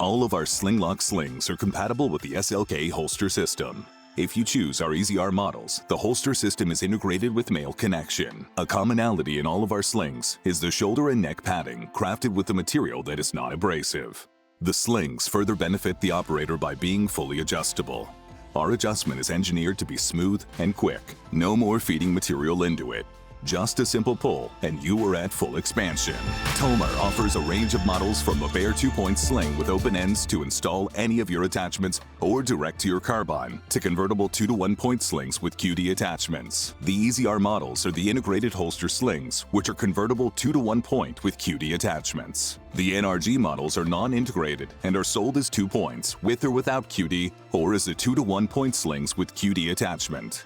All of our Sling Lok slings are compatible with the SLK holster system. If you choose our EasyR models, the holster system is integrated with male connection. A commonality in all of our slings is the shoulder and neck padding crafted with a material that is not abrasive. The slings further benefit the operator by being fully adjustable. Our adjustment is engineered to be smooth and quick. No more feeding material into it. Just a simple pull, and you are at full expansion. Tulmar offers a range of models from a bare 2-point sling with open ends to install any of your attachments or direct to your carbine to convertible 2 to 1 point slings with QD attachments. The EasyR models are the integrated holster slings, which are convertible 2 to 1 point with QD attachments. The NRG models are non-integrated and are sold as 2 points with or without QD or as a 2 to 1 point slings with QD attachment.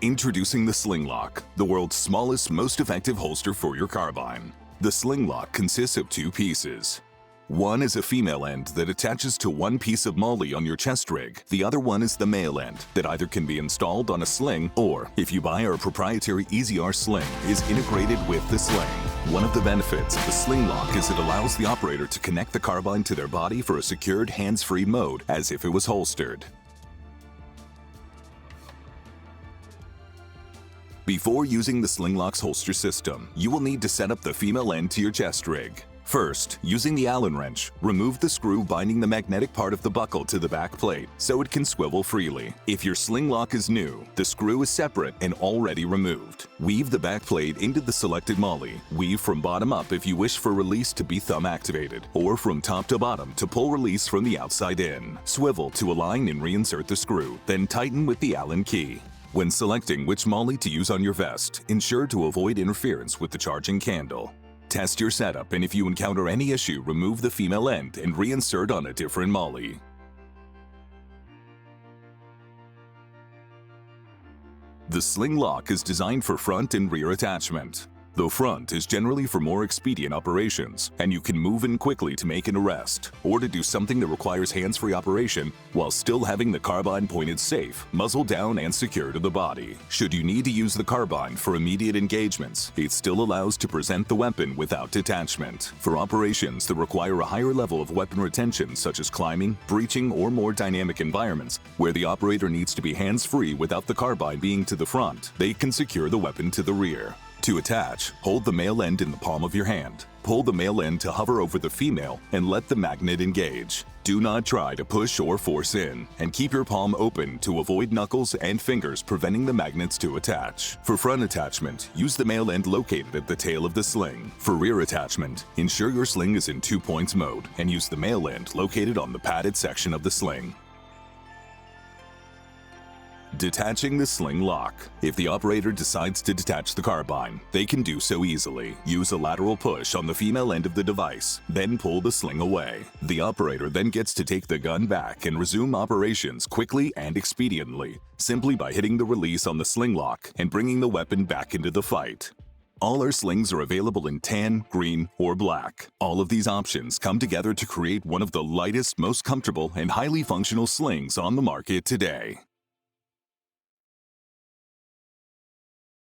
Introducing the Sling Lok, the world's smallest, most effective holster for your carbine. The Sling Lok consists of 2 pieces. One is a female end that attaches to one piece of MOLLE on your chest rig. The other one is the male end that either can be installed on a sling or, if you buy our proprietary EasyR sling, is integrated with the sling. One of the benefits of the Sling Lok is it allows the operator to connect the carbine to their body for a secured hands-free mode as if it was holstered. Before using the Sling Lok's holster system, you will need to set up the female end to your chest rig. First, using the Allen wrench, remove the screw binding the magnetic part of the buckle to the back plate so it can swivel freely. If your Sling Lok is new, the screw is separate and already removed. Weave the back plate into the selected MOLLE. Weave from bottom up if you wish for release to be thumb activated, or from top to bottom to pull release from the outside in. Swivel to align and reinsert the screw, then tighten with the Allen key. When selecting which MOLLE to use on your vest, ensure to avoid interference with the charging candle. Test your setup, and if you encounter any issue, remove the female end and reinsert on a different MOLLE. The Sling Lok is designed for front and rear attachment. The front is generally for more expedient operations, and you can move in quickly to make an arrest, or to do something that requires hands-free operation while still having the carbine pointed safe, muzzle down and secure to the body. Should you need to use the carbine for immediate engagements, it still allows to present the weapon without detachment. For operations that require a higher level of weapon retention such as climbing, breaching, or more dynamic environments where the operator needs to be hands-free without the carbine being to the front, they can secure the weapon to the rear. To attach, hold the male end in the palm of your hand. Pull the male end to hover over the female and let the magnet engage. Do not try to push or force in, and keep your palm open to avoid knuckles and fingers preventing the magnets to attach. For front attachment, use the male end located at the tail of the sling. For rear attachment, ensure your sling is in 2 points mode and use the male end located on the padded section of the sling. Detaching the Sling Lok. If the operator decides to detach the carbine, they can do so easily. Use a lateral push on the female end of the device, then pull the sling away. The operator then gets to take the gun back and resume operations quickly and expediently, simply by hitting the release on the Sling Lok and bringing the weapon back into the fight. All our slings are available in tan, green, or black. All of these options come together to create one of the lightest, most comfortable, and highly functional slings on the market today.